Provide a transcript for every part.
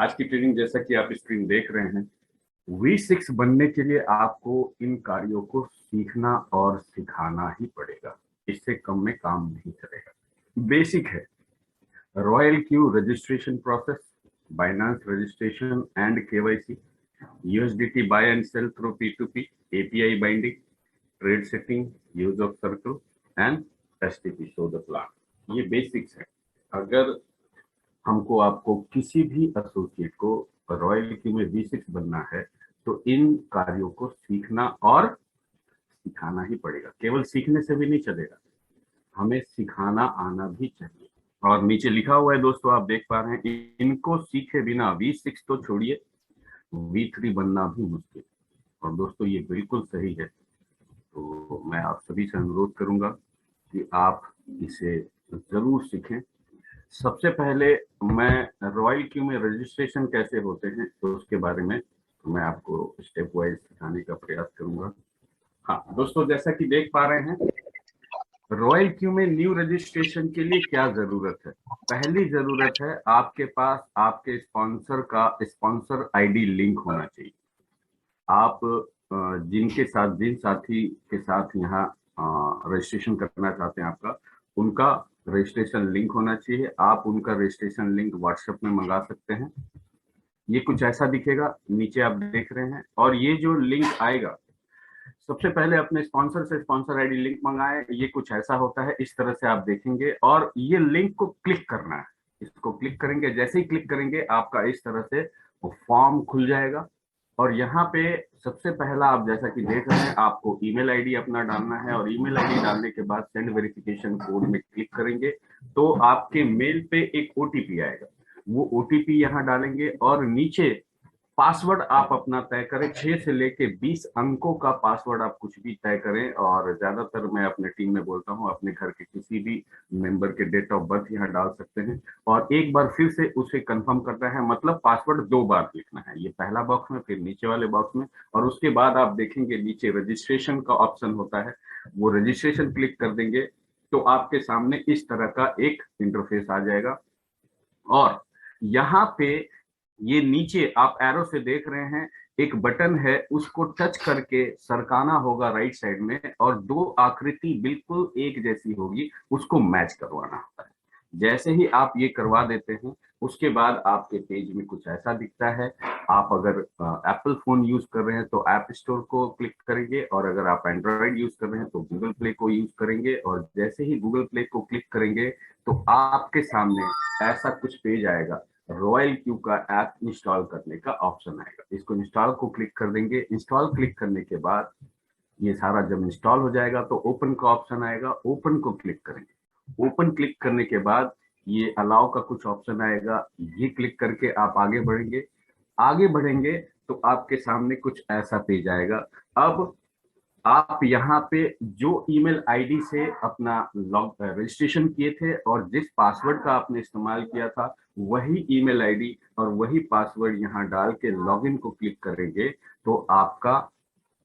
आज की ट्रेनिंग जैसा कि आप स्क्रीन देख रहे हैं, V6 बनने के लिए आपको इन कार्यों को सीखना और सिखाना ही पड़ेगा। इससे कम में काम नहीं चलेगा। बेसिक है Royal Q registration process, Binance registration and KYC, USDT buy and sell through P2P, API binding, trade setting, use of circle and STP show the plan. ये बेसिक्स है। अगर हमको आपको किसी भी एसोसिएट को रॉयल क्यू में V6 बनना है तो इन कार्यों को सीखना और सिखाना ही पड़ेगा। केवल सीखने से भी नहीं चलेगा, हमें सिखाना आना भी चाहिए। और नीचे लिखा हुआ है दोस्तों, आप देख पा रहे हैं, इनको सीखे बिना V6 तो छोड़िए V3 बनना भी मुश्किल। और दोस्तों ये बिल्कुल सही है। तो मैं आप सभी से अनुरोध करूंगा कि आप इसे जरूर सीखें। सबसे पहले मैं रॉयल क्यू में रजिस्ट्रेशन कैसे होते हैं तो उसके बारे में मैं आपको स्टेप वाइज सिखाने का प्रयास करूंगा। हाँ दोस्तों, जैसा कि देख पा रहे हैं, रॉयल क्यू में न्यू रजिस्ट्रेशन के लिए क्या जरूरत है। पहली जरूरत है आपके पास आपके स्पॉन्सर का स्पॉन्सर आईडी लिंक होना चाहिए। आप जिनके साथ जिन साथी के साथ यहाँ रजिस्ट्रेशन करना चाहते हैं आपका, उनका रजिस्ट्रेशन लिंक होना चाहिए। आप उनका रजिस्ट्रेशन लिंक व्हाट्सएप में मंगा सकते हैं। ये कुछ ऐसा दिखेगा, नीचे आप देख रहे हैं। और ये जो लिंक आएगा, सबसे पहले अपने स्पॉन्सर से स्पॉन्सर आईडी लिंक मंगाएं। ये कुछ ऐसा होता है, इस तरह से आप देखेंगे और ये लिंक को क्लिक करना है। इसको क्लिक करेंगे, जैसे ही क्लिक करेंगे आपका इस तरह से फॉर्म खुल जाएगा। और यहाँ पे सबसे पहला आप जैसा कि देख रहे हैं, आपको ईमेल आईडी अपना डालना है और ईमेल आईडी डालने के बाद सेंड वेरिफिकेशन कोड में क्लिक करेंगे तो आपके मेल पे एक ओटीपी आएगा। वो ओटीपी यहाँ डालेंगे और नीचे पासवर्ड आप अपना तय करें। 6 से लेके 20 अंकों का पासवर्ड आप कुछ भी तय करें। और ज्यादातर मैं अपने टीम में बोलता हूं, अपने घर के किसी भी मेंबर के डेट ऑफ बर्थ यहाँ डाल सकते हैं और एक बार फिर से उसे कंफर्म करना है। मतलब पासवर्ड 2 बार लिखना है, ये पहला बॉक्स में, फिर नीचे वाले बॉक्स में। और उसके बाद आप देखेंगे नीचे रजिस्ट्रेशन का ऑप्शन होता है, वो रजिस्ट्रेशन क्लिक कर देंगे तो आपके सामने इस तरह का एक इंटरफेस आ जाएगा। और यहाँ पे ये नीचे आप एरो से देख रहे हैं, एक बटन है, उसको टच करके सरकाना होगा राइट साइड में और 2 आकृति बिल्कुल एक जैसी होगी, उसको मैच करवाना होता है। जैसे ही आप ये करवा देते हैं, उसके बाद आपके पेज में कुछ ऐसा दिखता है। आप अगर एप्पल फोन यूज कर रहे हैं तो ऐप स्टोर को क्लिक करेंगे और अगर आप एंड्रॉइड यूज कर रहे हैं तो गूगल प्ले को यूज करेंगे। और जैसे ही गूगल प्ले को क्लिक करेंगे तो आपके सामने ऐसा कुछ पेज आएगा, रॉयल क्यू का ऐप इंस्टॉल करने का ऑप्शन आएगा। इसको इंस्टॉल को क्लिक कर देंगे। इंस्टॉल क्लिक करने के बाद ये सारा जब इंस्टॉल हो जाएगा तो ओपन का ऑप्शन आएगा, ओपन को क्लिक करेंगे। ओपन क्लिक करने के बाद ये अलाउ का कुछ ऑप्शन आएगा, ये क्लिक करके आप आगे बढ़ेंगे। आगे बढ़ेंगे तो आपके सामने कुछ ऐसा पेज आएगा। अब आप यहाँ पे जो ईमेल आईडी से अपना लॉग रजिस्ट्रेशन किए थे और जिस पासवर्ड का आपने इस्तेमाल किया था, वही ईमेल आईडी और वही पासवर्ड यहाँ डाल के लॉगिन को क्लिक करेंगे तो आपका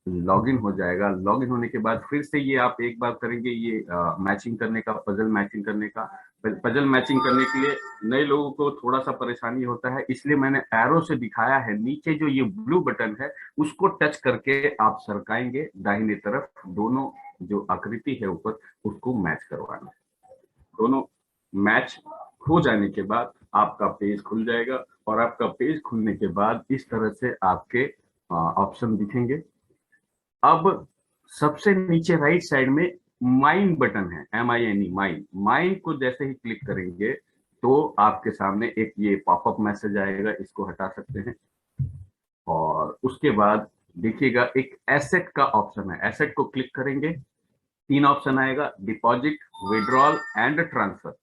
लॉगिन हो जाएगा। लॉगिन होने के बाद फिर से ये आप एक बार करेंगे, ये मैचिंग करने का, पजल मैचिंग करने का। पजल मैचिंग करने के लिए नए लोगों को थोड़ा सा परेशानी होता है, इसलिए मैंने एरो से दिखाया है। नीचे जो ये ब्लू बटन है उसको टच करके आप सरकाएंगे दाहिने तरफ, दोनों जो आकृति है ऊपर उसको मैच करवाना है। दोनों मैच हो जाने के बाद आपका पेज खुल जाएगा और आपका पेज खुलने के बाद इस तरह से आपके ऑप्शन दिखेंगे। अब सबसे नीचे राइट साइड में माइन बटन है, MINE, माइन। माइन को जैसे ही क्लिक करेंगे तो आपके सामने एक ये पॉपअप मैसेज आएगा, इसको हटा सकते हैं। और उसके बाद देखिएगा एक एसेट का ऑप्शन है, एसेट को क्लिक करेंगे, 3 ऑप्शन आएगा, डिपॉजिट, विड्रॉल एंड ट्रांसफर।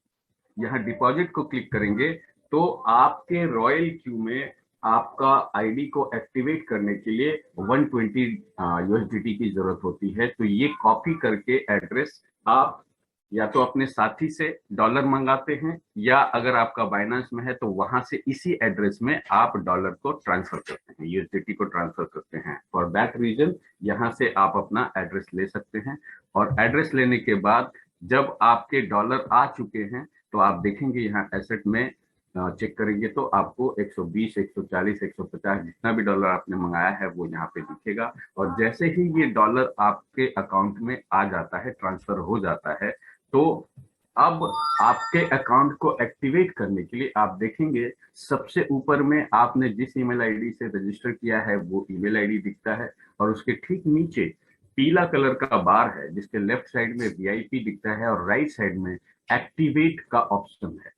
यहाँ डिपॉजिट को क्लिक करेंगे तो आपके रॉयल क्यू में आपका आईडी को एक्टिवेट करने के लिए 120 USDT की जरूरत होती है। तो ये कॉपी करके एड्रेस आप या तो अपने साथी से डॉलर मंगाते हैं या अगर आपका बाइनेंस में है तो वहां से इसी एड्रेस में आप डॉलर को ट्रांसफर करते हैं, USDT को ट्रांसफर करते हैं। फॉर दैट रीजन यहाँ से आप अपना एड्रेस ले सकते हैं। और एड्रेस लेने के बाद जब आपके डॉलर आ चुके हैं तो आप देखेंगे यहाँ एसेट में चेक करेंगे तो आपको 120, 140, 150 जितना भी डॉलर आपने मंगाया है वो यहाँ पे दिखेगा। और जैसे ही ये डॉलर आपके अकाउंट में आ जाता है, ट्रांसफर हो जाता है, तो अब आपके अकाउंट को एक्टिवेट करने के लिए आप देखेंगे सबसे ऊपर में आपने जिस ईमेल आईडी से रजिस्टर किया है वो ईमेल आईडी दिखता है, और उसके ठीक नीचे पीला कलर का बार है जिसके लेफ्ट साइड में वीआईपी दिखता है और राइट साइड में एक्टिवेट का ऑप्शन है।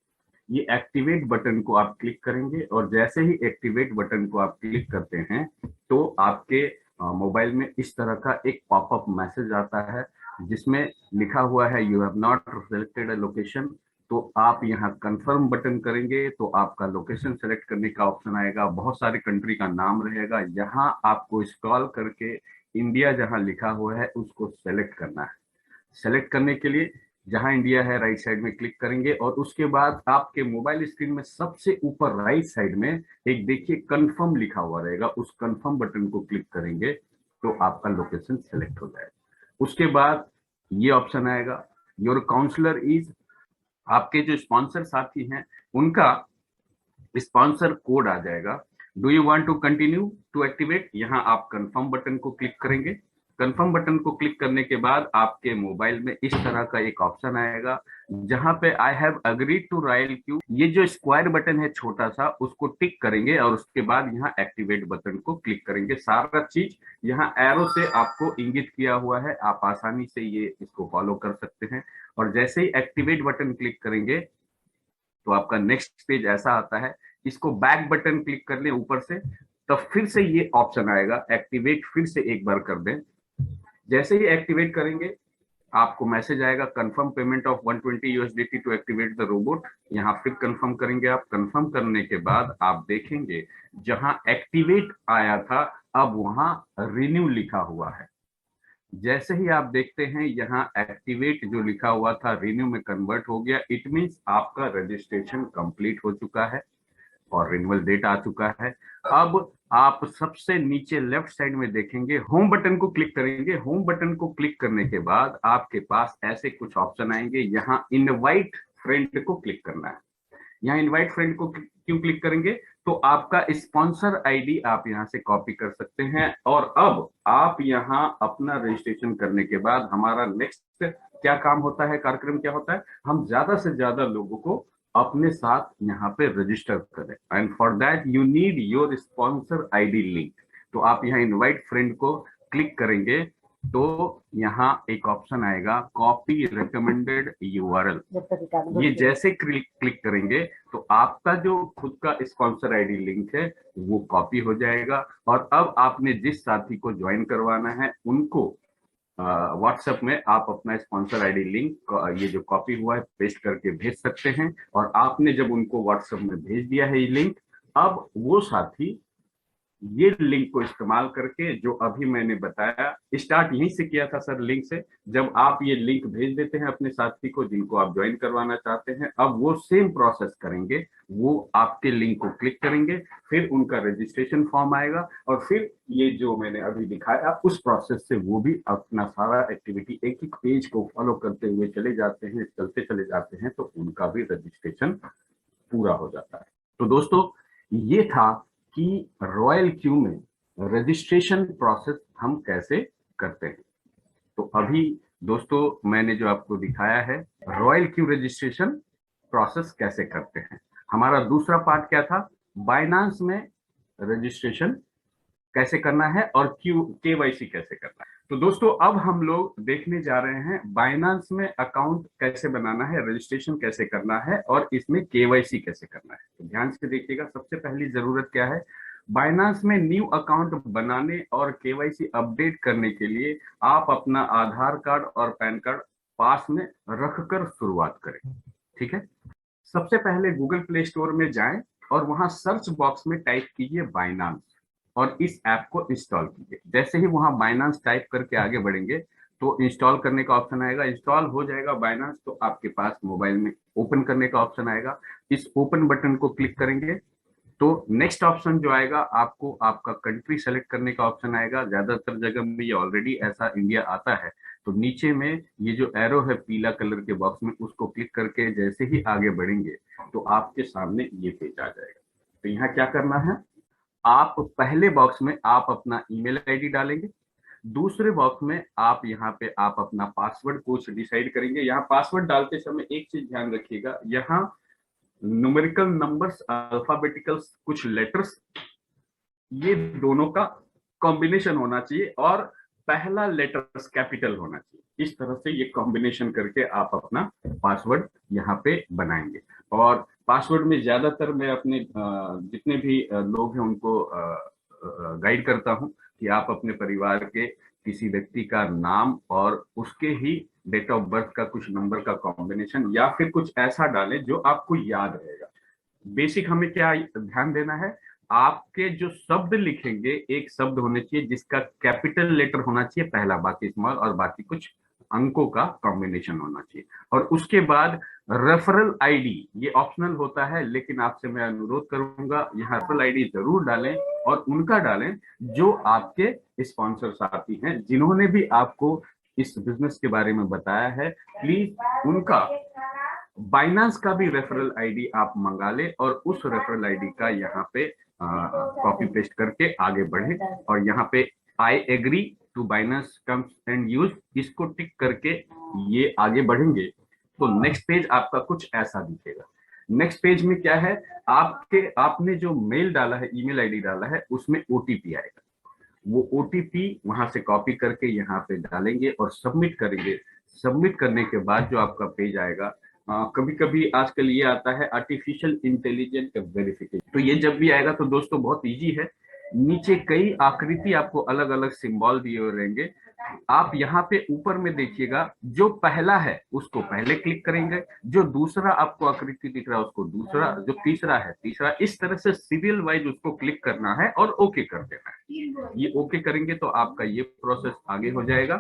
ये एक्टिवेट बटन को आप क्लिक करेंगे और जैसे ही एक्टिवेट बटन को आप क्लिक करते हैं तो आपके मोबाइल में इस तरह का एक पॉपअप मैसेज आता है जिसमें लिखा हुआ है you have not selected a location. तो आप यहाँ कंफर्म बटन करेंगे तो आपका लोकेशन सेलेक्ट करने का ऑप्शन आएगा, बहुत सारे कंट्री का नाम रहेगा, यहाँ आपको स्क्रॉल करके इंडिया जहाँ लिखा हुआ है उसको सेलेक्ट करना है। सेलेक्ट करने के लिए जहां इंडिया है राइट साइड में क्लिक करेंगे और उसके बाद आपके मोबाइल स्क्रीन में सबसे ऊपर राइट साइड में एक देखिए कंफर्म लिखा हुआ रहेगा, उस कंफर्म बटन को क्लिक करेंगे तो आपका लोकेशन सेलेक्ट हो जाएगा। उसके बाद ये ऑप्शन आएगा योर काउंसलर इज, आपके जो स्पॉन्सर साथी हैं उनका स्पॉन्सर कोड आ जाएगा। Do you want to continue to activate, यहाँ आप कंफर्म बटन को क्लिक करेंगे। कंफर्म बटन को क्लिक करने के बाद आपके मोबाइल में इस तरह का एक ऑप्शन आएगा जहां पे I have agreed to Royal Q, ये जो स्क्वायर बटन है छोटा सा उसको टिक करेंगे और उसके बाद यहाँ एक्टिवेट बटन को क्लिक करेंगे। सारा चीज यहाँ एरो से आपको इंगित किया हुआ है, आप आसानी से ये इसको फॉलो कर सकते हैं। और जैसे ही एक्टिवेट बटन क्लिक करेंगे तो आपका नेक्स्ट पेज ऐसा आता है, इसको बैक बटन क्लिक कर लें ऊपर से, तब फिर से ये ऑप्शन आएगा एक्टिवेट, फिर से एक बार कर दें। जैसे ही एक्टिवेट करेंगे आपको मैसेज आएगा confirm payment of 120 USDT to activate the robot, यहाँ फिर कंफर्म करेंगे। आप कंफर्म करने के बाद आप देखेंगे जहां एक्टिवेट आया था अब वहां रिन्यू लिखा हुआ है। जैसे ही आप देखते हैं यहाँ एक्टिवेट जो लिखा हुआ था रिन्यू में कन्वर्ट हो गया, इट मींस आपका रजिस्ट्रेशन कंप्लीट हो चुका है और रिन्यूअल डेट आ चुका है। अब आप सबसे नीचे लेफ्ट साइड में देखेंगे होम बटन को क्लिक करेंगे। होम बटन को क्लिक करने के बाद आपके पास ऐसे कुछ ऑप्शन आएंगे, यहाँ इनवाइट फ्रेंड को क्लिक करना है। यहाँ इनवाइट फ्रेंड को क्यों क्लिक करेंगे, तो आपका स्पॉन्सर आईडी आप यहाँ से कॉपी कर सकते हैं। और अब आप यहाँ अपना रजिस्ट्रेशन करने के बाद हमारा नेक्स्ट क्या काम होता है, कार्यक्रम क्या होता है, हम ज्यादा से ज्यादा लोगों को अपने साथ यहाँ पे रजिस्टर करें। And for that you need your sponsor ID link. तो आप यहाँ इनवाइट फ्रेंड को क्लिक करेंगे तो यहाँ एक ऑप्शन आएगा कॉपी रिकमेंडेड यूआरएल। ये जैसे क्लिक करेंगे तो आपका जो खुद का स्पॉन्सर आईडी लिंक है वो कॉपी हो जाएगा और अब आपने जिस साथी को ज्वाइन करवाना है उनको व्हाट्सएप में आप अपना स्पॉन्सर आईडी लिंक ये जो कॉपी हुआ है पेस्ट करके भेज सकते हैं। और आपने जब उनको व्हाट्सएप में भेज दिया है ये लिंक, अब वो साथी ये लिंक को इस्तेमाल करके जो अभी मैंने बताया, स्टार्ट यहीं से किया था सर लिंक से, जब आप ये लिंक भेज देते हैं अपने साथी को जिनको आप ज्वाइन करवाना चाहते हैं, अब वो सेम प्रोसेस करेंगे, वो आपके लिंक को क्लिक करेंगे, फिर उनका रजिस्ट्रेशन फॉर्म आएगा और फिर ये जो मैंने अभी दिखाया उस प्रोसेस से वो भी अपना सारा एक्टिविटी एक एक पेज को फॉलो करते हुए चले जाते हैं, चलते चले जाते हैं, तो उनका भी रजिस्ट्रेशन पूरा हो जाता है। तो दोस्तों ये था कि रॉयल क्यू में रजिस्ट्रेशन प्रोसेस हम कैसे करते हैं। तो अभी दोस्तों मैंने जो आपको दिखाया है रॉयल क्यू रजिस्ट्रेशन प्रोसेस कैसे करते हैं। हमारा दूसरा पार्ट क्या था, बाइनांस में रजिस्ट्रेशन कैसे करना है और केवाईसी कैसे करना है। तो दोस्तों अब हम लोग देखने जा रहे हैं बाइनांस में अकाउंट कैसे बनाना है, रजिस्ट्रेशन कैसे करना है और इसमें केवाईसी कैसे करना है। तो ध्यान से देखिएगा, सबसे पहली जरूरत क्या है, बाइनांस में न्यू अकाउंट बनाने और केवाईसी अपडेट करने के लिए आप अपना आधार कार्ड और पैन कार्ड पास में रखकर शुरुआत करें। ठीक है, सबसे पहले गूगल प्ले स्टोर में जाएं और वहां सर्च बॉक्स में टाइप कीजिए बाइनांस और इस ऐप को इंस्टॉल कीजिए। जैसे ही वहां बाइनांस टाइप करके आगे बढ़ेंगे तो इंस्टॉल करने का ऑप्शन आएगा, इंस्टॉल हो जाएगा बाइनांस तो आपके पास मोबाइल में ओपन करने का ऑप्शन आएगा। इस ओपन बटन को क्लिक करेंगे तो नेक्स्ट ऑप्शन जो आएगा आपको आपका कंट्री सेलेक्ट करने का ऑप्शन आएगा। ज्यादातर जगह में ये ऑलरेडी ऐसा इंडिया आता है, तो नीचे में ये जो एरो है पीला कलर के बॉक्स में, उसको क्लिक करके जैसे ही आगे बढ़ेंगे तो आपके सामने ये पेज आ जाएगा। तो यहाँ क्या करना है, आप पहले बॉक्स में आप अपना ईमेल आईडी डालेंगे, दूसरे बॉक्स में आप यहाँ पे आप अपना पासवर्ड कुछ डिसाइड करेंगे। यहाँ पासवर्ड डालते समय एक चीज ध्यान रखिएगा, यहाँ न्यूमेरिकल नंबर्स, अल्फाबेटिकल्स, कुछ लेटर्स, ये दोनों का कॉम्बिनेशन होना चाहिए और पहला लेटर्स कैपिटल होना चाहिए। इस तरह से ये कॉम्बिनेशन करके आप अपना पासवर्ड यहाँ पे बनाएंगे। और पासवर्ड में ज्यादातर मैं अपने जितने भी लोग हैं उनको गाइड करता हूँ कि आप अपने परिवार के किसी व्यक्ति का नाम और उसके ही डेट ऑफ बर्थ का कुछ नंबर का कॉम्बिनेशन या फिर कुछ ऐसा डालें जो आपको याद रहेगा। बेसिक हमें क्या ध्यान देना है, आपके जो शब्द लिखेंगे एक शब्द होने चाहिए जिसका कैपिटल लेटर होना चाहिए पहला, बाकी स्मॉल, और बाकी कुछ अंकों का कॉम्बिनेशन होना चाहिए। और उसके बाद रेफरल आईडी, ये ऑप्शनल होता है लेकिन आपसे मैं अनुरोध करूंगा यहाँ रेफरल आईडी जरूर डालें, और उनका डालें जो आपके स्पॉन्सर साथी हैं जिन्होंने भी आपको इस बिजनेस के बारे में बताया है। प्लीज उनका बाइनांस का भी रेफरल आईडी आप मंगा ले और उस रेफरल आईडी का यहाँ पे कॉपी पेस्ट करके आगे बढ़े। और यहाँ पे I agree to Binance terms and use, इसको टिक करके ये आगे बढ़ेंगे तो नेक्स्ट पेज आपका कुछ ऐसा दिखेगा। नेक्स्ट पेज में क्या है, आपने जो मेल डाला है, ईमेल आईडी डाला है, उसमें ओटीपी आएगा। वो ओटीपी वहां से कॉपी करके यहाँ पे डालेंगे और सबमिट करेंगे। सबमिट करने के बाद जो आपका पेज आएगा, कभी कभी आजकल ये आता है आर्टिफिशियल इंटेलिजेंट वेरिफिकेशन, तो ये जब भी आएगा तो दोस्तों बहुत इजी है। नीचे कई आकृति आपको अलग अलग सिंबल दिए हुए रहेंगे, आप यहाँ पे ऊपर में देखिएगा, जो पहला है उसको पहले क्लिक करेंगे, जो दूसरा आपको आकृति दिख रहा है उसको दूसरा, जो तीसरा है तीसरा, इस तरह से सीरियल वाइज उसको क्लिक करना है और ओके कर देना है। ये ओके करेंगे तो आपका ये प्रोसेस आगे हो जाएगा।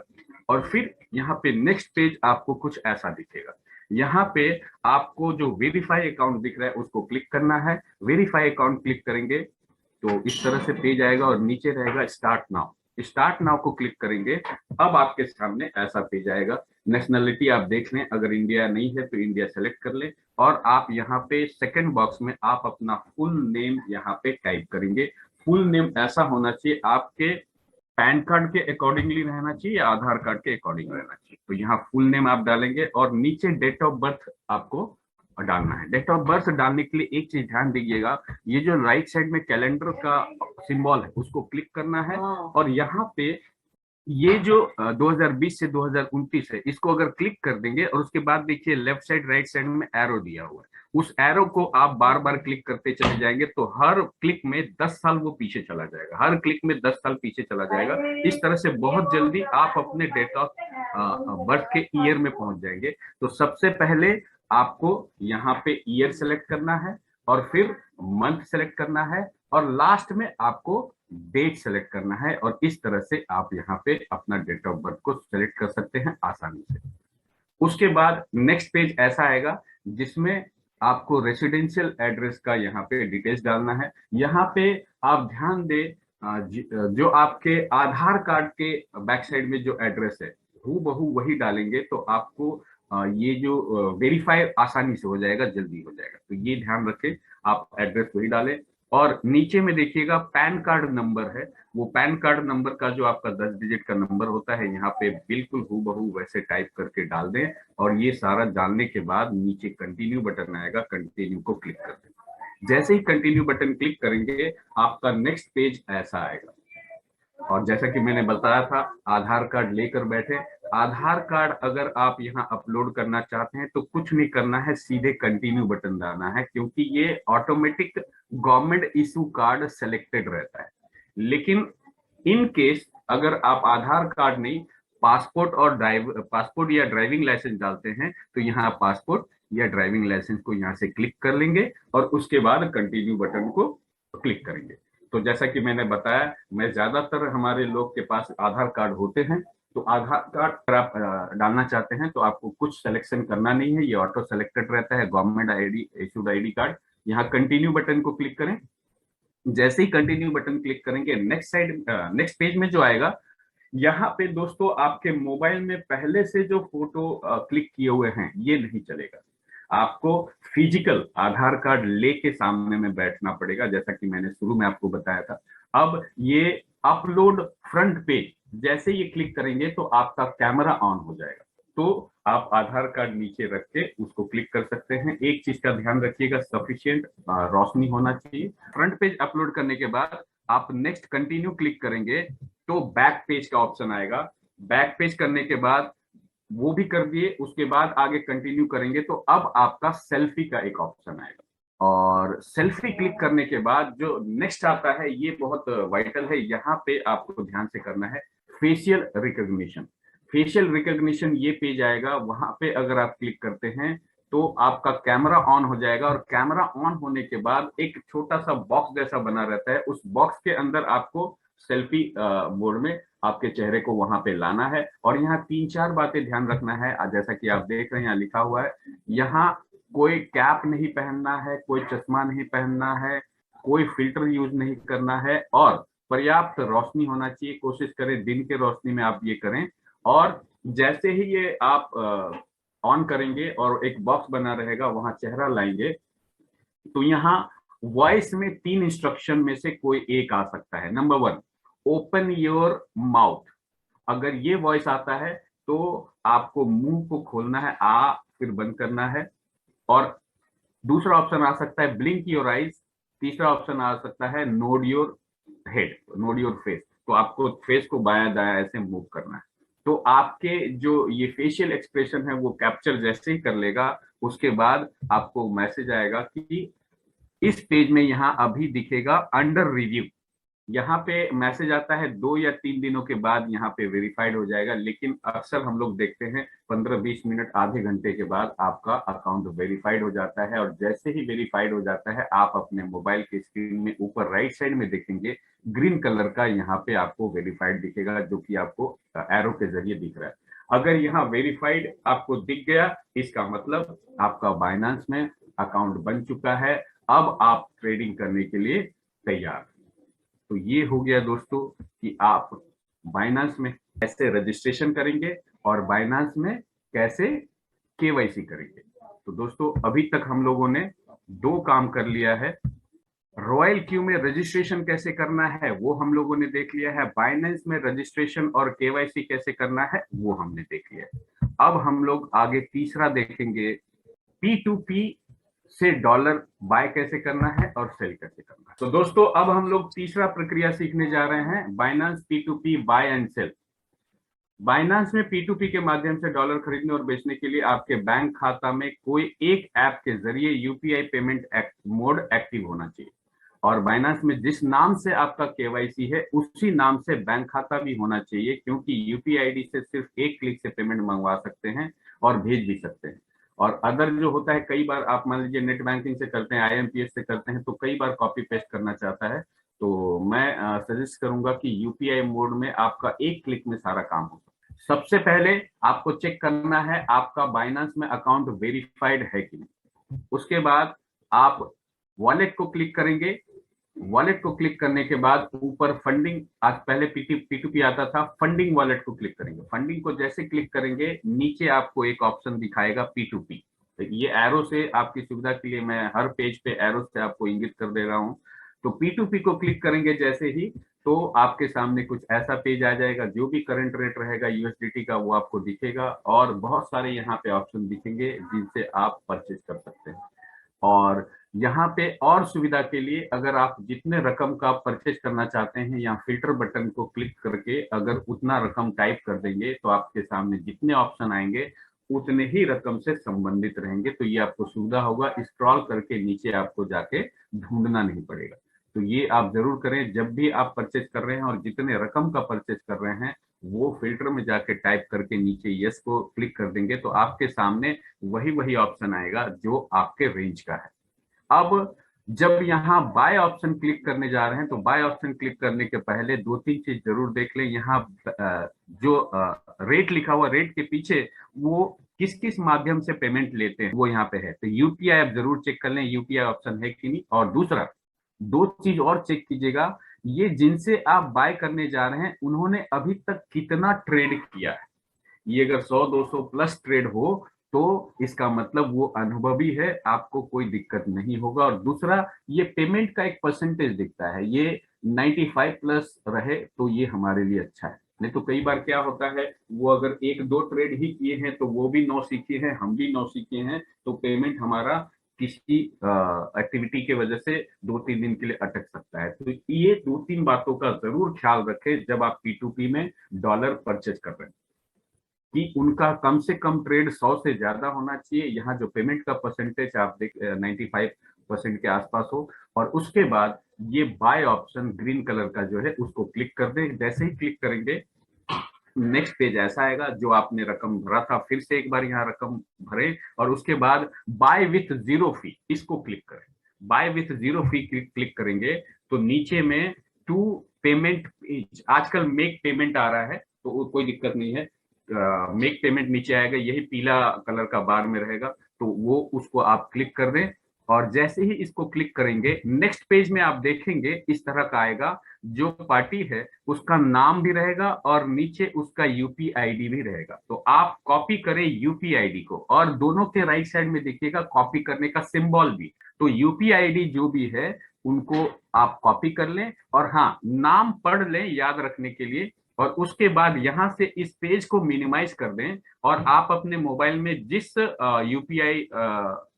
और फिर यहाँ पे नेक्स्ट पेज आपको कुछ ऐसा दिखेगा। यहाँ पे आपको जो वेरीफाई अकाउंट दिख रहा है उसको क्लिक करना है। वेरीफाई अकाउंट क्लिक करेंगे तो इस तरह से पेज आएगा और नीचे रहेगा स्टार्ट नाउ। स्टार्ट नाउ को क्लिक करेंगे, अब आपके सामने ऐसा पेज आएगा। नेशनलिटी आप देख लें, अगर इंडिया नहीं है तो इंडिया सेलेक्ट कर लें और आप यहाँ पे सेकंड बॉक्स में आप अपना फुल नेम यहाँ पे टाइप करेंगे। फुल नेम ऐसा होना चाहिए आपके पैन कार्ड के अकॉर्डिंगली रहना चाहिए या आधार कार्ड के अकॉर्डिंग रहना चाहिए। तो यहाँ फुल नेम आप डालेंगे और नीचे डेट ऑफ बर्थ आपको डालना है। डेट ऑफ बर्थ डालने के लिए एक चीज ध्यान दीजिएगा, ये जो राइट साइड में कैलेंडर का सिंबल है उसको क्लिक करना है और यहाँ पे ये जो 2020 से 2029 है इसको अगर क्लिक कर देंगे और उसके बाद देखिए लेफ्ट साइड राइट साइड में एरो दिया हुआ है, उस एरो को आप बार बार क्लिक करते चले जाएंगे तो हर क्लिक में 10 साल वो पीछे चला जाएगा, हर क्लिक में 10 साल पीछे चला जाएगा। इस तरह से बहुत जल्दी आप अपने डेट ऑफ बर्थ के ईयर में पहुंच जाएंगे। तो सबसे पहले आपको यहाँ पे ईयर सेलेक्ट करना है और फिर मंथ सेलेक्ट करना है और लास्ट में आपको डेट सेलेक्ट करना है और इस तरह से आप यहाँ पे अपना डेट ऑफ बर्थ को सेलेक्ट कर सकते हैं आसानी से। उसके बाद नेक्स्ट पेज ऐसा आएगा जिसमें आपको रेसिडेंशियल एड्रेस का यहाँ पे डिटेल्स डालना है। यहाँ पे आप ध्यान दें, जो आपके आधार कार्ड के बैक साइड में जो एड्रेस है हूबहू वही डालेंगे तो आपको ये जो वेरीफाई आसानी से हो जाएगा, जल्दी हो जाएगा। तो ये ध्यान रखें, आप एड्रेस वही डालें। और नीचे में देखिएगा पैन कार्ड नंबर है, वो पैन कार्ड नंबर का जो आपका 10 डिजिट का नंबर होता है यहाँ पे बिल्कुल हूबहू वैसे टाइप करके डाल दें और ये सारा डालने के बाद नीचे कंटिन्यू बटन आएगा, कंटिन्यू को क्लिक कर दें। जैसे ही कंटिन्यू बटन क्लिक करेंगे आपका नेक्स्ट पेज ऐसा आएगा और जैसा कि मैंने बताया था आधार कार्ड लेकर बैठे। आधार कार्ड अगर आप यहाँ अपलोड करना चाहते हैं तो कुछ नहीं करना है, सीधे कंटिन्यू बटन दबाना है क्योंकि ये automatic government issue card selected रहता है। लेकिन इन केस अगर आप आधार कार्ड नहीं पासपोर्ट या ड्राइविंग लाइसेंस डालते हैं तो यहाँ पासपोर्ट या ड्राइविंग लाइसेंस को यहाँ से क्लिक कर लेंगे और उसके बाद कंटिन्यू बटन को क्लिक करेंगे। तो जैसा कि मैंने बताया, मैं ज्यादातर हमारे लोग के पास आधार कार्ड होते हैं, तो आधार कार्ड अगर आप डालना चाहते हैं तो आपको कुछ सिलेक्शन करना नहीं है, ये ऑटो सेलेक्टेड रहता है, government ID issued ID card. यहाँ कंटिन्यू बटन को क्लिक करें। जैसे ही कंटिन्यू बटन क्लिक करेंगे नेक्स्ट पेज में जो आएगा यहाँ पे दोस्तों आपके मोबाइल में पहले से जो फोटो क्लिक किए हुए हैं ये नहीं चलेगा। आपको फिजिकल आधार कार्ड लेके सामने में बैठना पड़ेगा, जैसा कि मैंने शुरू में आपको बताया था। अब ये अपलोड फ्रंट पेज जैसे ये क्लिक करेंगे तो आपका कैमरा ऑन हो जाएगा, तो आप आधार कार्ड नीचे रख के उसको क्लिक कर सकते हैं। एक चीज का ध्यान रखिएगा, सफिशिएंट रोशनी होना चाहिए। फ्रंट पेज अपलोड करने के बाद आप नेक्स्ट कंटिन्यू क्लिक करेंगे तो बैक पेज का ऑप्शन आएगा। बैक पेज करने के बाद वो भी कर दिए, उसके बाद आगे कंटिन्यू करेंगे तो अब आपका सेल्फी का एक ऑप्शन आएगा। और सेल्फी क्लिक करने के बाद जो नेक्स्ट आता है ये बहुत वाइटल है, यहाँ पे आपको ध्यान से करना है फेशियल रिकॉग्निशन। फेशियल रिकॉग्निशन ये पेज आएगा, वहां पे अगर आप क्लिक करते हैं तो आपका कैमरा ऑन हो जाएगा, और कैमरा ऑन होने के बाद एक छोटा सा बॉक्स जैसा बना रहता है, उस बॉक्स के अंदर आपको सेल्फी मोड में आपके चेहरे को वहां पे लाना है। और यहाँ 3-4 बातें ध्यान रखना है, जैसा कि आप देख रहे हैं यहाँ लिखा हुआ है, यहाँ कोई कैप नहीं पहनना है, कोई चश्मा नहीं पहनना है, कोई फिल्टर यूज नहीं करना है, और पर्याप्त रोशनी होना चाहिए। कोशिश करें दिन के रोशनी में आप ये करें। और जैसे ही ये आप ऑन करेंगे और एक बॉक्स बना रहेगा वहां चेहरा लाएंगे, तो यहाँ वॉइस में 3 इंस्ट्रक्शन में से कोई एक आ सकता है। Number 1, open your mouth. अगर ये वॉइस आता है तो आपको मुंह को खोलना है, आ फिर बंद करना है। और दूसरा ऑप्शन आ सकता है ब्लिंक योर आईज। तीसरा ऑप्शन आ सकता है node your head, node your face. तो आपको फेस को बायां दायां ऐसे मूव करना है। तो आपके जो ये फेशियल एक्सप्रेशन है वो कैप्चर जैसे ही कर लेगा, उसके बाद आपको मैसेज आएगा कि इस पेज में यहाँ अभी दिखेगा अंडर रिव्यू। यहाँ पे मैसेज आता है 2 या 3 दिनों के बाद यहाँ पे वेरीफाइड हो जाएगा, लेकिन अक्सर हम लोग देखते हैं 15-20 मिनट आधे घंटे के बाद आपका अकाउंट वेरीफाइड हो जाता है। और जैसे ही वेरीफाइड हो जाता है आप अपने मोबाइल के स्क्रीन में ऊपर राइट साइड में देखेंगे ग्रीन कलर का, यहाँ पे आपको वेरीफाइड दिखेगा, जो कि आपको एरो के जरिए दिख रहा है। अगर यहाँ वेरीफाइड आपको दिख गया, इसका मतलब आपका बाइनेंस में अकाउंट बन चुका है, अब आप ट्रेडिंग करने के लिए तैयार। तो ये हो गया दोस्तों कि आप बाइनेंस में कैसे रजिस्ट्रेशन करेंगे और बाइनेंस में कैसे केवाईसी करेंगे। तो दोस्तों अभी तक हम लोगों ने 2 काम कर लिया है। रॉयल क्यू में रजिस्ट्रेशन कैसे करना है वो हम लोगों ने देख लिया है, बाइनेंस में रजिस्ट्रेशन और केवाईसी कैसे करना है वो हमने देख लिया है। अब हम लोग आगे तीसरा देखेंगे, P2P से डॉलर बाय कैसे करना है और सेल कैसे करना है। तो दोस्तों अब हम लोग तीसरा प्रक्रिया सीखने जा रहे हैं, Binance P2P buy and sell. Binance में P2P के माध्यम से डॉलर खरीदने और बेचने के लिए आपके बैंक खाता में कोई एक ऐप के जरिए यूपीआई पेमेंट मोड एक्टिव होना चाहिए। और बाइनेंस में जिस नाम से आपका केवाईसी है उसी नाम से बैंक खाता भी होना चाहिए, क्योंकि यूपीआई आईडी से सिर्फ एक क्लिक से पेमेंट मंगवा सकते हैं और भेज भी सकते हैं। और अदर जो होता है, कई बार आप मान लीजिए नेट बैंकिंग से करते हैं, आईएमपीएस से करते हैं, तो कई बार कॉपी पेस्ट करना चाहता है, तो मैं सजेस्ट करूंगा कि यूपीआई मोड में आपका एक क्लिक में सारा काम हो। सबसे पहले आपको चेक करना है आपका बाइनेंस में अकाउंट वेरीफाइड है कि नहीं। उसके बाद आप वॉलेट को क्लिक करेंगे। वॉलेट को क्लिक करने के बाद ऊपर फंडिंग, आज पहले P2P आता था, फंडिंग वॉलेट को क्लिक करेंगे। फंडिंग को जैसे क्लिक करेंगे नीचे आपको एक ऑप्शन दिखाएगा P2P। तो ये एरो से आपकी सुविधा के लिए मैं हर पेज पे एरो से आपको इंगित कर दे रहा हूँ। तो P2P को क्लिक करेंगे जैसे ही, तो आपके सामने कुछ ऐसा पेज आ जाएगा, जो भी करंट रेट रहेगा यूएसडीटी का वो आपको दिखेगा, और बहुत सारे यहाँ पे ऑप्शन दिखेंगे जिनसे आप परचेज कर सकते हैं। और यहाँ पे और सुविधा के लिए अगर आप जितने रकम का परचेज करना चाहते हैं, यहाँ फिल्टर बटन को क्लिक करके अगर उतना रकम टाइप कर देंगे तो आपके सामने जितने ऑप्शन आएंगे उतने ही रकम से संबंधित रहेंगे। तो ये आपको सुविधा होगा, स्क्रॉल करके नीचे आपको जाके ढूंढना नहीं पड़ेगा। तो ये आप जरूर करें, जब भी आप परचेज कर रहे हैं और जितने रकम का परचेज कर रहे हैं वो फिल्टर में जाके टाइप करके नीचे यस को क्लिक कर देंगे तो आपके सामने वही ऑप्शन आएगा जो आपके रेंज का है। अब जब यहाँ बाय ऑप्शन क्लिक करने जा रहे हैं तो बाय ऑप्शन क्लिक करने के पहले 2-3 चीज जरूर देख लें। यहाँ जो रेट लिखा हुआ, रेट के पीछे वो किस किस माध्यम से पेमेंट लेते हैं वो यहाँ पे है। तो यूपीआई आप जरूर चेक कर लें यूपीआई ऑप्शन है कि नहीं। और दूसरा 2 चीज और चेक कीजिएगा, ये जिनसे आप बाय करने जा रहे हैं उन्होंने अभी तक कितना ट्रेड किया है। ये अगर 100-200 प्लस ट्रेड हो तो इसका मतलब वो अनुभवी है, आपको कोई दिक्कत नहीं होगा। और दूसरा, ये पेमेंट का एक परसेंटेज दिखता है, ये 95 प्लस रहे तो ये हमारे लिए अच्छा है। नहीं तो कई बार क्या होता है, वो अगर एक दो ट्रेड ही किए हैं तो वो भी 9 सीखे हैं, हम भी 9 सीखे हैं, तो पेमेंट हमारा किसी एक्टिविटी के वजह से 2-3 दिन के लिए अटक सकता है। तो ये 2-3 बातों का जरूर ख्याल रखें जब आप P2P में डॉलर परचेज कर रहे हैं, कि उनका कम से कम ट्रेड 100 से ज्यादा होना चाहिए। यहाँ जो पेमेंट का परसेंटेज आप देख 95% के आसपास हो। और उसके बाद ये बाय ऑप्शन ग्रीन कलर का जो है उसको क्लिक कर दें। जैसे ही क्लिक करेंगे नेक्स्ट पेज ऐसा आएगा, जो आपने रकम भरा था फिर से एक बार यहाँ रकम भरें और उसके बाद बाय विथ जीरो फी इसको क्लिक करें। Buy with zero fee click करेंगे तो नीचे में टू पेमेंट पेज, आजकल मेक पेमेंट आ रहा है तो कोई दिक्कत नहीं है, मेक पेमेंट नीचे आएगा, यही पीला कलर का बार में रहेगा, तो वो उसको आप क्लिक कर दें। और जैसे ही इसको क्लिक करेंगे नेक्स्ट पेज में आप देखेंगे इस तरह का आएगा, जो पार्टी है उसका नाम भी रहेगा और नीचे उसका यूपीआईडी भी रहेगा। तो आप कॉपी करें यूपीआईडी को, और दोनों के राइट साइड में देखिएगा कॉपी करने का सिंबल भी। तो यूपीआईडी जो भी है उनको आप कॉपी कर लें, और हाँ नाम पढ़ लें याद रखने के लिए। और उसके बाद यहां से इस पेज को मिनिमाइज कर दें और आप अपने मोबाइल में जिस यूपीआई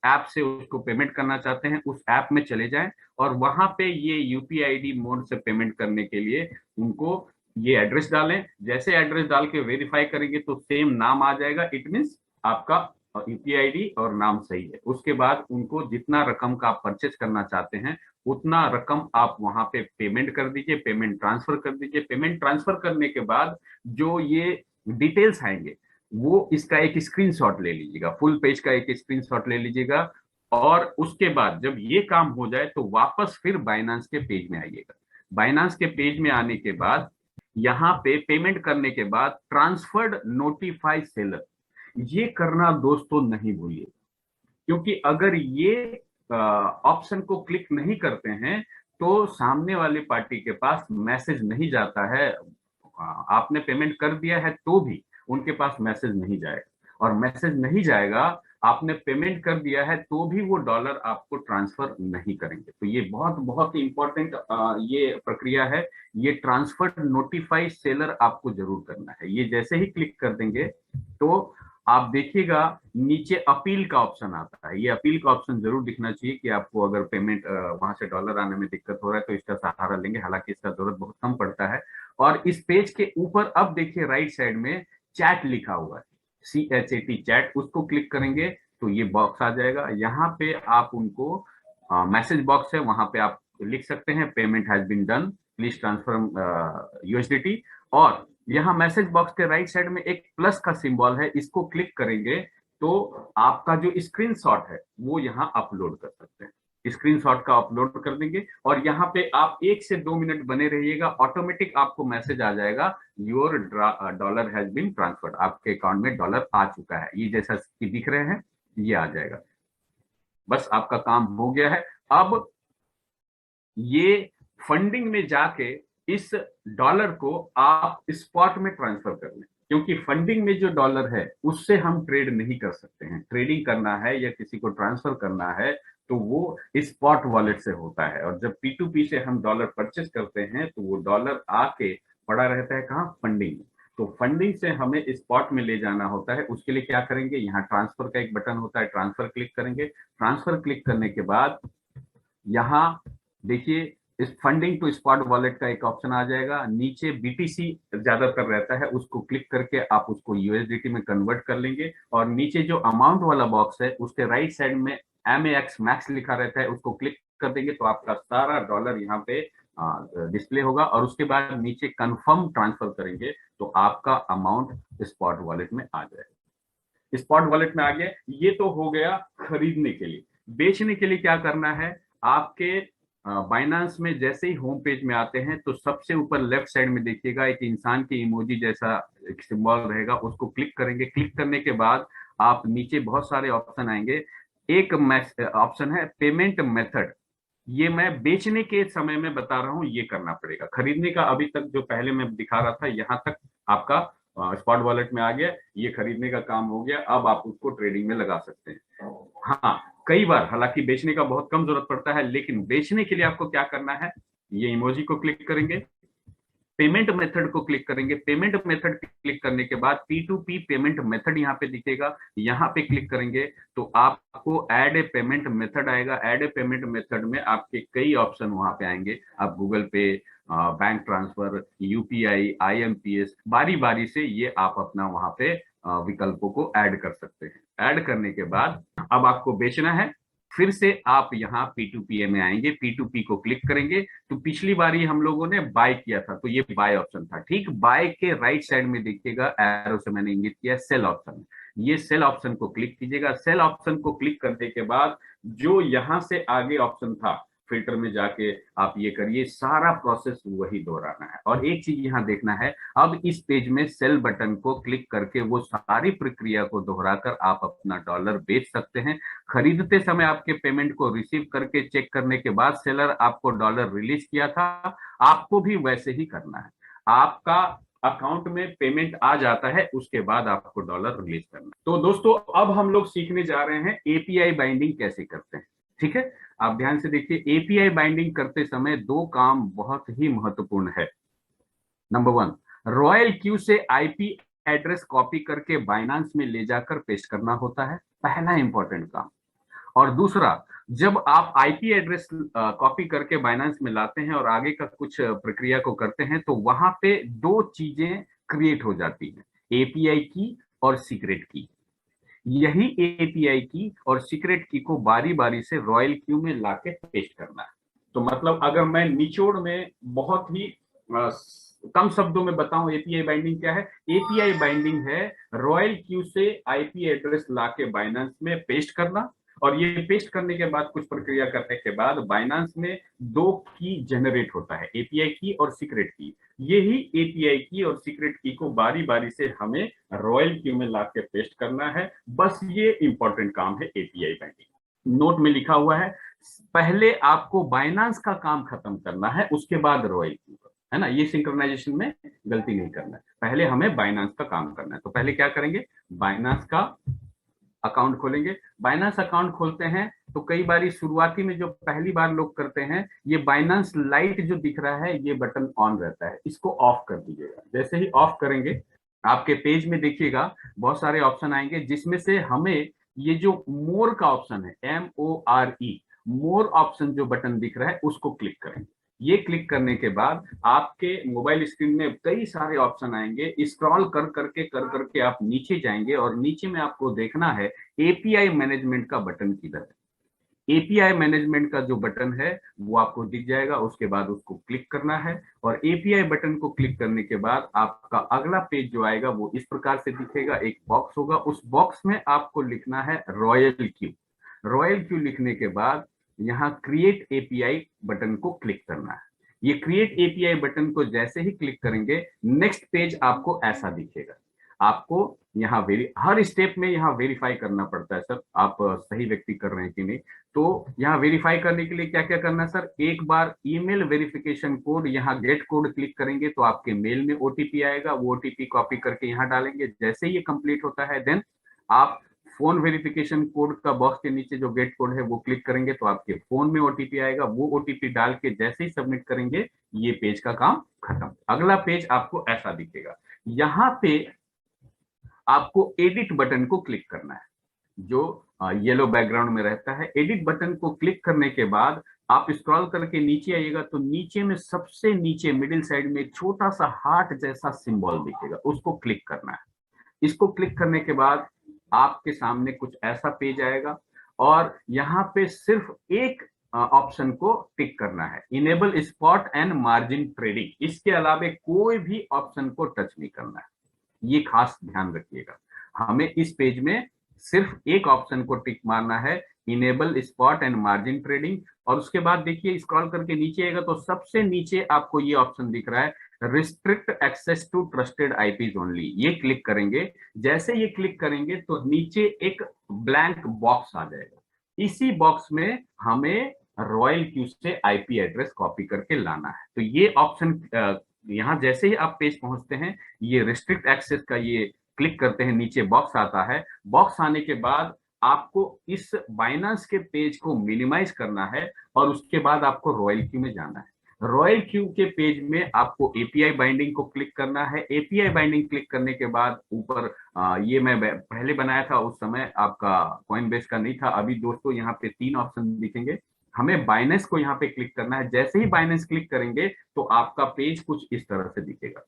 ऐप से उसको पेमेंट करना चाहते हैं उस ऐप में चले जाएं, और वहां पे ये यूपीआईडी मोड से पेमेंट करने के लिए उनको ये एड्रेस डालें। जैसे एड्रेस डाल के वेरीफाई करेंगे तो सेम नाम आ जाएगा, इट मीन्स आपका यूपीआईडी और नाम सही है। उसके बाद उनको जितना रकम का आप परचेस करना चाहते हैं उतना रकम आप वहां पे पेमेंट कर दीजिए, पेमेंट ट्रांसफर कर दीजिए। पेमेंट ट्रांसफर करने के बाद जो ये डिटेल्स आएंगे वो इसका एक स्क्रीनशॉट ले लीजिएगा, फुल पेज का एक स्क्रीनशॉट ले लीजिएगा। और उसके बाद जब ये काम हो जाए तो वापस फिर बाइनांस के पेज में आइएगा। बाइनांस के पेज में आने के बाद यहाँ पे पेमेंट करने के बाद ट्रांसफर्ड नोटिफाई सेलर, ये करना दोस्तों नहीं भूलिए, क्योंकि अगर ये ऑप्शन को क्लिक नहीं करते हैं तो सामने वाली पार्टी के पास मैसेज नहीं जाता है। आपने पेमेंट कर दिया है तो भी उनके पास मैसेज नहीं जाएगा, और मैसेज नहीं जाएगा, आपने पेमेंट कर दिया है तो भी वो डॉलर आपको ट्रांसफर नहीं करेंगे। तो ये बहुत बहुत ही इंपॉर्टेंट ये प्रक्रिया है। ये ट्रांसफर नोटिफाई सेलर आपको जरूर करना है। ये जैसे ही क्लिक कर देंगे तो आप देखिएगा नीचे अपील का ऑप्शन आता है। ये अपील का ऑप्शन जरूर दिखना चाहिए कि आपको अगर पेमेंट वहां से डॉलर आने में दिक्कत हो रहा है तो इसका सहारा लेंगे, हालांकि इसका जरूरत बहुत कम पड़ता है। और इस पेज के ऊपर अब देखिए राइट साइड में चैट लिखा हुआ है, CHAT चैट, उसको क्लिक करेंगे तो ये बॉक्स आ जाएगा। यहाँ पे आप उनको मैसेज बॉक्स है, वहां पे आप लिख सकते हैं payment has been done, please transfer USDT. और यहाँ मैसेज बॉक्स के राइट साइड में एक प्लस का सिंबल है, इसको क्लिक करेंगे तो आपका जो स्क्रीनशॉट है वो यहाँ अपलोड कर सकते हैं। स्क्रीनशॉट का अपलोड कर देंगे और यहाँ पे आप 1 से 2 मिनट बने रहिएगा, ऑटोमेटिक आपको मैसेज आ जाएगा your dollar has been transferred, आपके अकाउंट में डॉलर आ चुका है। ये जैसा कि दिख रहे हैं ये आ जाएगा। बस आपका काम हो गया है। अब ये फंडिंग में जाके इस डॉलर को आप स्पॉट में ट्रांसफर कर लें, क्योंकि फंडिंग में जो डॉलर है उससे हम ट्रेड नहीं कर सकते हैं। ट्रेडिंग करना है या किसी को ट्रांसफर करना है तो वो स्पॉट वॉलेट से होता है, और जब P2P से हम डॉलर परचेस करते हैं तो वो डॉलर आके पड़ा रहता है कहाँ, फंडिंग में। तो फंडिंग से हमें स्पॉट में ले जाना होता है, उसके लिए क्या करेंगे, यहाँ ट्रांसफर का एक बटन होता है, ट्रांसफर क्लिक करेंगे। ट्रांसफर क्लिक करने के बाद यहाँ देखिए इस फंडिंग टू स्पॉट वॉलेट का एक ऑप्शन आ जाएगा, नीचे BTC ज्यादातर रहता है, उसको क्लिक करके आप उसको USDT में कन्वर्ट कर लेंगे। और नीचे जो अमाउंट वाला बॉक्स है उसके राइट साइड में MAX मैक्स लिखा रहता है, उसको क्लिक कर देंगे तो आपका सारा डॉलर यहाँ पे डिस्प्ले होगा। और उसके बाद नीचे कंफर्म ट्रांसफर करेंगे तो आपका अमाउंट स्पॉट वॉलेट में आ जाएगा। स्पॉट वॉलेट में आ गया। ये तो हो गया खरीदने के लिए। बेचने के लिए क्या करना है, आपके बाइनांस में जैसे ही होम पेज में आते हैं तो सबसे ऊपर लेफ्ट साइड में देखिएगा एक इंसान की इमोजी जैसा एक सिंबल रहेगा, उसको क्लिक करेंगे। क्लिक करने के बाद आप नीचे बहुत सारे ऑप्शन आएंगे, एक ऑप्शन है पेमेंट मेथड, ये मैं बेचने के समय में बता रहा हूं, ये करना पड़ेगा। खरीदने का अभी तक जो पहले मैं दिखा रहा था, यहां तक आपका स्पॉट वॉलेट में आ गया, ये खरीदने का काम हो गया। अब आप उसको ट्रेडिंग में लगा सकते हैं। हाँ, कई बार हालांकि बेचने का बहुत कम जरूरत पड़ता है, लेकिन बेचने के लिए आपको क्या करना है, ये इमोजी को क्लिक करेंगे, पेमेंट मेथड को क्लिक करेंगे। पेमेंट मेथड क्लिक करने के बाद P2P पेमेंट मेथड यहाँ पे दिखेगा, यहाँ पे क्लिक करेंगे तो आपको ऐड ए पेमेंट मेथड आएगा। ऐड ए पेमेंट मेथड में आपके कई ऑप्शन वहां पे आएंगे। आप गूगल पे, बैंक ट्रांसफर, यूपीआई, आईएमपीएस, बारी बारी से ये आप अपना वहां पे विकल्पों को ऐड कर सकते हैं। ऐड करने के बाद अब आपको बेचना है, फिर से आप यहाँ P2P में आएंगे, P2P को क्लिक करेंगे। तो पिछली बारी हम लोगों ने बाय किया था, तो ये बाय ऑप्शन था, ठीक। बाय के राइट साइड में देखिएगा, एरो से मैंने इंगित किया सेल ऑप्शन। ये सेल ऑप्शन को क्लिक कीजिएगा। सेल ऑप्शन को क्लिक करने के बाद जो यहां से आगे ऑप्शन था, फिल्टर में जाके आप ये करिए, सारा प्रोसेस वही दोहराना है। और एक चीज यहाँ देखना है, अब इस पेज में सेल बटन को क्लिक करके वो सारी प्रक्रिया को दोहराकर आप अपना डॉलर बेच सकते हैं। खरीदते समय आपके पेमेंट को रिसीव करके चेक करने के बाद सेलर आपको डॉलर रिलीज किया था, आपको भी वैसे ही करना है। आपका अकाउंट में पेमेंट आ जाता है, उसके बाद आपको डॉलर रिलीज करना है। तो दोस्तों, अब हम लोग सीखने जा रहे हैं एपीआई बाइंडिंग कैसे करते हैं, ठीक है। आप ध्यान से देखिए, एपीआई बाइंडिंग करते समय दो काम बहुत ही महत्वपूर्ण है। नंबर वन, रॉयल क्यू से आईपी एड्रेस कॉपी करके बाइनांस में ले जाकर पेस्ट करना होता है, पहला इंपॉर्टेंट काम। और दूसरा, जब आप आईपी एड्रेस कॉपी करके बाइनांस में लाते हैं और आगे का कुछ प्रक्रिया को करते हैं, तो वहां पे दो चीजें क्रिएट हो जाती हैं, एपीआई की और सीक्रेट की। यही एपीआई की और सीक्रेट की को बारी बारी से रॉयल क्यू में लाके पेस्ट करना है। तो मतलब अगर मैं निचोड़ में बहुत ही कम शब्दों में बताऊं, एपीआई बाइंडिंग क्या है। एपीआई बाइंडिंग है रॉयल क्यू से आईपी एड्रेस लाके बाइनांस में पेस्ट करना, और ये पेस्ट करने के बाद कुछ प्रक्रिया करने के बाद बाइनांस में दो की जनरेट होता है, एपीआई की और सीक्रेट की। यही एपीआई की और सीक्रेट की को बारी बारी से हमें रॉयल क्यू में लाके पेस्ट करना है। बस ये इंपॉर्टेंट काम है एपीआई बाइंडिंग। नोट में लिखा हुआ है, पहले आपको बाइनांस का काम खत्म करना है, उसके बाद रॉयल क्यू का, है ना। ये सिंक्रोनाइजेशन में गलती नहीं करना है, पहले हमें बाइनांस का काम करना है। तो पहले क्या करेंगे, बाइनांस का अकाउंट खोलेंगे। बाइनांस अकाउंट खोलते हैं तो कई बार शुरुआती में जो पहली बार लोग करते हैं, ये बाइनांस लाइट जो दिख रहा है ये बटन ऑन रहता है, इसको ऑफ कर दीजिएगा। जैसे ही ऑफ करेंगे, आपके पेज में देखिएगा बहुत सारे ऑप्शन आएंगे, जिसमें से हमें ये जो मोर का ऑप्शन है, MORE, मोर ऑप्शन जो बटन दिख रहा है उसको क्लिक करेंगे। ये क्लिक करने के बाद आपके मोबाइल स्क्रीन में कई सारे ऑप्शन आएंगे। स्क्रॉल कर करके आप नीचे जाएंगे और नीचे में आपको देखना है एपीआई मैनेजमेंट का बटन किधर है। एपीआई मैनेजमेंट का जो बटन है वो आपको दिख जाएगा, उसके बाद उसको क्लिक करना है। और एपीआई बटन को क्लिक करने के बाद आपका अगला पेज जो आएगा वो इस प्रकार से दिखेगा। एक बॉक्स होगा, उस बॉक्स में आपको लिखना है रॉयल क्यू। रॉयल क्यू लिखने के बाद यहाँ क्रिएट एपीआई बटन को क्लिक करना है। ये क्रिएट एपीआई बटन को जैसे ही क्लिक करेंगे, नेक्स्ट पेज आपको ऐसा दिखेगा। आपको यहाँ हर स्टेप में यहाँ वेरीफाई करना पड़ता है सर, आप सही व्यक्ति कर रहे हैं कि नहीं। तो यहाँ वेरीफाई करने के लिए क्या क्या करना है सर, एक बार ईमेल वेरिफिकेशन कोड, यहाँ गेट कोड क्लिक करेंगे तो आपके मेल में ओटीपी आएगा, वो ओटीपी कॉपी करके यहाँ डालेंगे। जैसे ये कंप्लीट होता है, देन आप फोन वेरिफिकेशन कोड का बॉक्स के नीचे जो गेट कोड है वो क्लिक करेंगे तो आपके फोन में ओटीपी आएगा। वो ओटीपी डाल के जैसे ही सबमिट करेंगे, ये पेज का काम खत्म। अगला पेज आपको ऐसा दिखेगा। यहाँ पे आपको एडिट बटन को क्लिक करना है, जो येलो बैकग्राउंड में रहता है। एडिट बटन को क्लिक करने के बाद आप स्क्रॉल करके नीचे आइएगा तो नीचे में सबसे नीचे मिडिल साइड में एक छोटा सा हार्ट जैसा सिंबल दिखेगा, उसको क्लिक करना है। इसको क्लिक करने के बाद आपके सामने कुछ ऐसा पेज आएगा और यहाँ पे सिर्फ एक ऑप्शन को टिक करना है, enable spot and margin trading. इसके अलावा कोई भी ऑप्शन को टच नहीं करना है, ये खास ध्यान रखिएगा। हमें इस पेज में सिर्फ एक ऑप्शन को टिक मारना है, enable spot and margin trading. और उसके बाद देखिए स्क्रॉल करके नीचे आएगा तो सबसे नीचे आपको ये ऑप्शन दिख रहा है, restrict access to trusted IPs only. ये क्लिक करेंगे। जैसे ये क्लिक करेंगे तो नीचे एक ब्लैंक बॉक्स आ जाएगा। इसी बॉक्स में हमें रॉयल क्यू से आईपी एड्रेस कॉपी करके लाना है। तो ये ऑप्शन यहाँ जैसे ही आप पेज पहुंचते हैं, ये रिस्ट्रिक्ट एक्सेस का ये क्लिक करते हैं, नीचे बॉक्स आता है। बॉक्स आने के बाद आपको इस बाइनांस के पेज को मिनिमाइज करना है और उसके बाद आपको रॉयल क्यू में जाना है। रॉयल क्यू के पेज में आपको एपीआई बाइंडिंग को क्लिक करना है। एपीआई बाइंडिंग क्लिक करने के बाद ऊपर ये मैं पहले बनाया था, उस समय आपका कॉइनबेस का नहीं था। अभी दोस्तों यहाँ पे 3 ऑप्शन दिखेंगे, हमें बाइनेंस को यहाँ पे क्लिक करना है। जैसे ही बाइनेंस क्लिक करेंगे तो आपका पेज कुछ इस तरह से दिखेगा।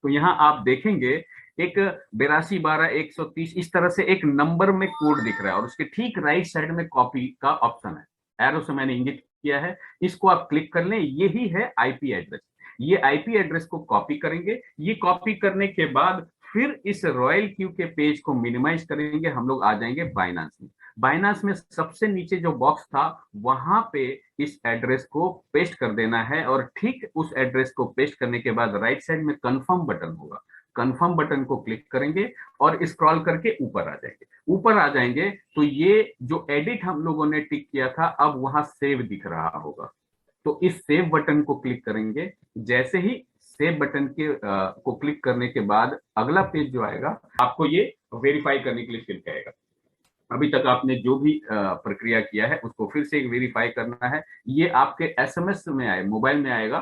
तो यहाँ आप देखेंगे एक 8212 130 इस तरह से एक नंबर में कोड दिख रहा है और उसके ठीक राइट साइड में कॉपी का ऑप्शन है, एरो से मैंने इंगित किया है, इसको आप क्लिक कर लें। यही है आईपी एड्रेस। ये आईपी एड्रेस को कॉपी करेंगे। ये कॉपी करने के बाद फिर इस रॉयल क्यू के पेज को मिनिमाइज करेंगे, हम लोग आ जाएंगे बाइनांस में। बाइनांस में सबसे नीचे जो बॉक्स था वहां पे इस एड्रेस को पेस्ट कर देना है और ठीक उस एड्रेस को पेस्ट करने के बाद राइट साइड में कंफर्म बटन होगा, कंफर्म बटन को क्लिक करेंगे और स्क्रॉल करके ऊपर आ जाएंगे। ऊपर आ जाएंगे तो ये जो एडिट हम लोगों ने टिक किया था अब वहां सेव दिख रहा होगा। तो इस सेव बटन को क्लिक करेंगे। जैसे ही सेव बटन के को क्लिक करने के बाद अगला पेज जो आएगा आपको ये वेरीफाई करने के लिए क्लिक आएगा। अभी तक आपने जो भी प्रक्रिया किया है उसको फिर से वेरीफाई करना है। ये आपके एसएमएस में आए, मोबाइल में आएगा।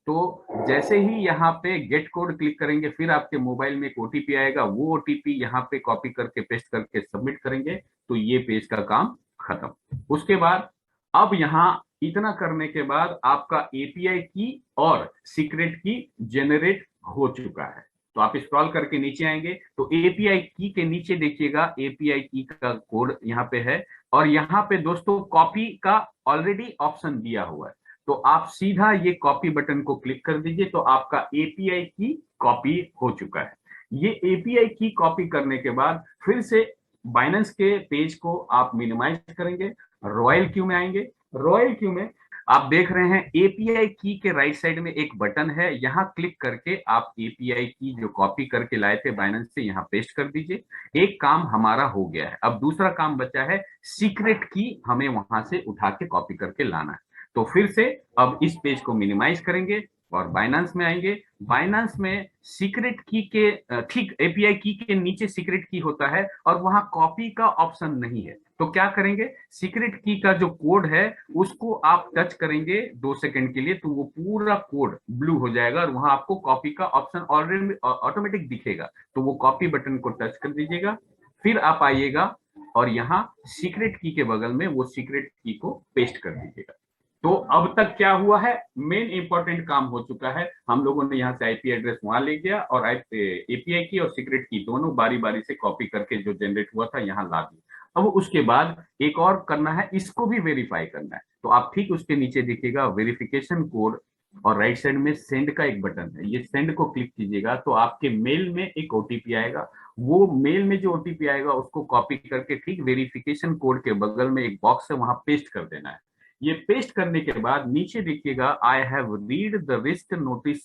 तो जैसे ही यहाँ पे गेट कोड क्लिक करेंगे फिर आपके मोबाइल में एक ओटीपी आएगा, वो ओटीपी यहाँ पे कॉपी करके पेस्ट करके सबमिट करेंगे तो ये पेज का काम खत्म। उसके बाद अब यहाँ इतना करने के बाद आपका एपीआई की और सीक्रेट की जेनरेट हो चुका है। तो आप स्क्रॉल करके नीचे आएंगे तो एपीआई की के नीचे देखिएगा एपीआई की का कोड यहाँ पे है और यहाँ पे दोस्तों कॉपी का ऑलरेडी ऑप्शन दिया हुआ है। तो आप सीधा ये कॉपी बटन को क्लिक कर दीजिए तो आपका एपीआई की कॉपी हो चुका है। ये एपीआई की कॉपी करने के बाद फिर से बाइनेंस के पेज को आप मिनिमाइज करेंगे, रॉयल क्यू में आएंगे। रॉयल क्यू में आप देख रहे हैं एपीआई की के राइट साइड में एक बटन है, यहां क्लिक करके आप एपीआई की जो कॉपी करके लाए थे बाइनेंस से यहां पेस्ट कर दीजिए। एक काम हमारा हो गया है। अब दूसरा काम बचा है, सीक्रेट की हमें वहां से उठा के कॉपी करके लाना है। तो फिर से अब इस पेज को मिनिमाइज करेंगे और बाइनेंस में आएंगे। बाइनेंस में सीक्रेट की के ठीक एपीआई की के नीचे सीक्रेट की होता है और वहां कॉपी का ऑप्शन नहीं है। तो क्या करेंगे, सीक्रेट की का जो कोड है उसको आप टच करेंगे 2 सेकंड के लिए तो वो पूरा कोड ब्लू हो जाएगा और वहां आपको कॉपी का ऑप्शन ऑलरेडी ऑटोमेटिक दिखेगा। तो वो कॉपी बटन को टच कर दीजिएगा, फिर आप आइएगा और यहाँ सीक्रेट की के बगल में वो सीक्रेट की को पेस्ट कर दीजिएगा। तो अब तक क्या हुआ है, मेन इंपॉर्टेंट काम हो चुका है। हम लोगों ने यहाँ से आईपी एड्रेस वहां ले गया और एपीआई की और सीक्रेट की दोनों बारी बारी से कॉपी करके जो जनरेट हुआ था यहाँ ला दिया। अब उसके बाद एक और करना है, इसको भी वेरीफाई करना है। तो आप ठीक उसके नीचे दिखेगा वेरिफिकेशन कोड और राइट साइड में सेंड का एक बटन है, ये सेंड को क्लिक कीजिएगा तो आपके मेल में एक ओटीपी आएगा। वो मेल में जो ओटीपी आएगा उसको कॉपी करके ठीक वेरिफिकेशन कोड के बगल में एक बॉक्स है वहां पेस्ट कर देना है। ये पेस्ट करने के बाद नीचे देखिएगा I have read the risk notice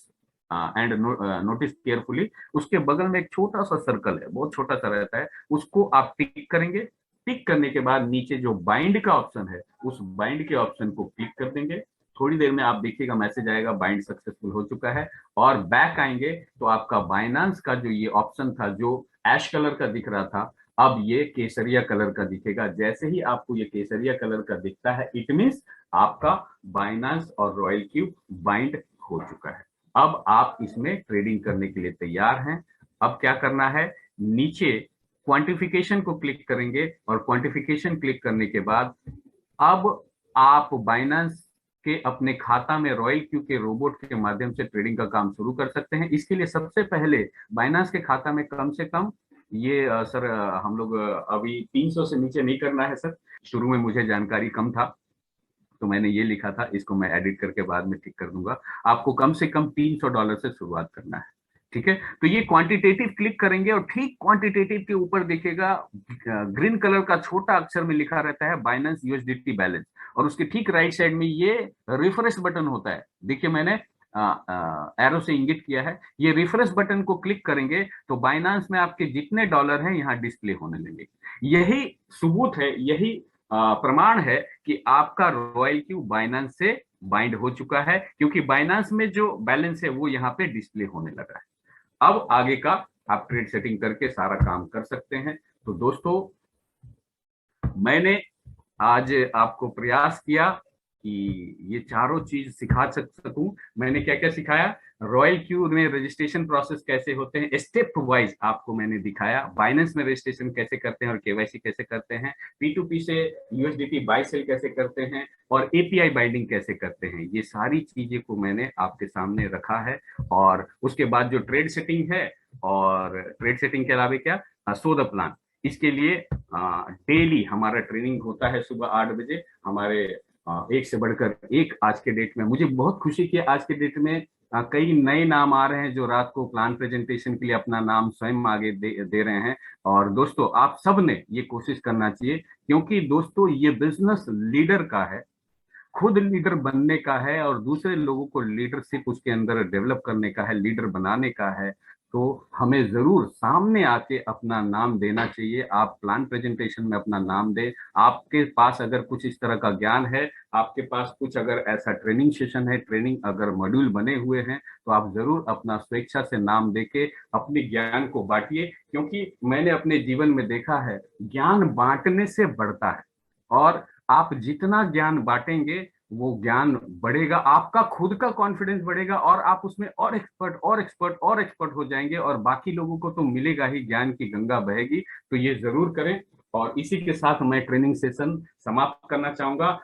and notice carefully, उसके बगल में एक छोटा सा सर्कल है, बहुत छोटा सा रहता है, उसको आप टिक करेंगे। टिक करने के बाद नीचे जो बाइंड का ऑप्शन है उस बाइंड के ऑप्शन को क्लिक कर देंगे। थोड़ी देर में आप देखिएगा मैसेज आएगा बाइंड सक्सेसफुल हो चुका है। और बैक आएंगे तो आपका बाइनांस का जो ये ऑप्शन था जो ऐश कलर का दिख रहा था अब ये केसरिया कलर का दिखेगा। जैसे ही आपको ये केसरिया कलर का दिखता है इट मींस आपका बाइनांस और रॉयल क्यू बाइंड हो चुका है। अब आप इसमें ट्रेडिंग करने के लिए तैयार हैं। अब क्या करना है, नीचे क्वांटिफिकेशन को क्लिक करेंगे और क्वांटिफिकेशन क्लिक करने के बाद अब आप बाइनांस के अपने खाता में रॉयल क्यू के रोबोट के माध्यम से ट्रेडिंग का काम शुरू कर सकते हैं। इसके लिए सबसे पहले बाइनांस के खाता में कम से कम ये सर हम लोग अभी 300 से नीचे नहीं करना है सर। शुरू में मुझे जानकारी कम था तो मैंने ये लिखा था, इसको मैं एडिट करके बाद में ठीक कर दूंगा। आपको कम से कम $300 से शुरुआत करना है, ठीक है। तो ये क्वांटिटेटिव क्लिक करेंगे और ठीक क्वांटिटेटिव के ऊपर देखेगा ग्रीन कलर का छोटा अक्षर में लिखा रहता है बाइनेंस यूएसडीटी बैलेंस और उसके ठीक राइट साइड में ये रिफ्रेश बटन होता है। देखिए मैंने एरो से इंगित किया है, ये रिफ्रेश बटन को क्लिक करेंगे तो बाइनांस में आपके जितने डॉलर हैं यहाँ डिस्प्ले होने लगेंगे। यही सबूत है, यही प्रमाण है कि आपका रॉयल क्यू बाइनेंस से बाइंड हो चुका है, क्योंकि बाइनेंस में जो बैलेंस है वो यहाँ पे डिस्प्ले होने लगा है। अब आगे का आप ट्रेड सेटिंग करके सारा काम कर सकते हैं। तो दोस्तों, मैंने आज आपको प्रयास किया कि ये चारों चीज सिखा सकूं। मैंने क्या क्या सिखाया, रॉयल क्यू में रजिस्ट्रेशन प्रोसेस कैसे होते हैं, स्टेप वाइज आपको मैंने दिखाया। बाइनेंस में रजिस्ट्रेशन कैसे करते हैं और केवाईसी कैसे करते हैं, P2P से यूएसडीटी बाय सेल कैसे करते हैं, और एपीआई बाइंडिंग कैसे करते हैं, ये सारी चीजें को मैंने आपके सामने रखा है। और उसके बाद जो ट्रेड सेटिंग है, और ट्रेड सेटिंग के अलावा क्या, सो द प्लान, इसके लिए डेली हमारा ट्रेनिंग होता है सुबह 8 बजे। हमारे एक से बढ़कर एक आज के डेट में, मुझे बहुत खुशी की आज के डेट में कई नए नाम आ रहे हैं जो रात को प्लान प्रेजेंटेशन के लिए अपना नाम स्वयं आगे दे रहे हैं। और दोस्तों, आप सब ने ये कोशिश करना चाहिए, क्योंकि दोस्तों ये बिजनेस लीडर का है, खुद लीडर बनने का है और दूसरे लोगों को लीडरशिप उसके अंदर डेवलप करने का है, लीडर बनाने का है। तो हमें जरूर सामने आके अपना नाम देना चाहिए। आप प्लान प्रेजेंटेशन में अपना नाम दें। आपके पास अगर कुछ इस तरह का ज्ञान है, आपके पास कुछ अगर ऐसा ट्रेनिंग सेशन है, ट्रेनिंग अगर मॉड्यूल बने हुए हैं, तो आप जरूर अपना स्वेच्छा से नाम देके अपने ज्ञान को बांटिए। क्योंकि मैंने अपने जीवन में देखा है, ज्ञान बांटने से बढ़ता है, और आप जितना ज्ञान बांटेंगे वो ज्ञान बढ़ेगा, आपका खुद का कॉन्फिडेंस बढ़ेगा, और आप उसमें और एक्सपर्ट और एक्सपर्ट और एक्सपर्ट हो जाएंगे, और बाकी लोगों को तो मिलेगा ही, ज्ञान की गंगा बहेगी। तो ये जरूर करें। और इसी के साथ मैं ट्रेनिंग सेशन समाप्त करना चाहूंगा।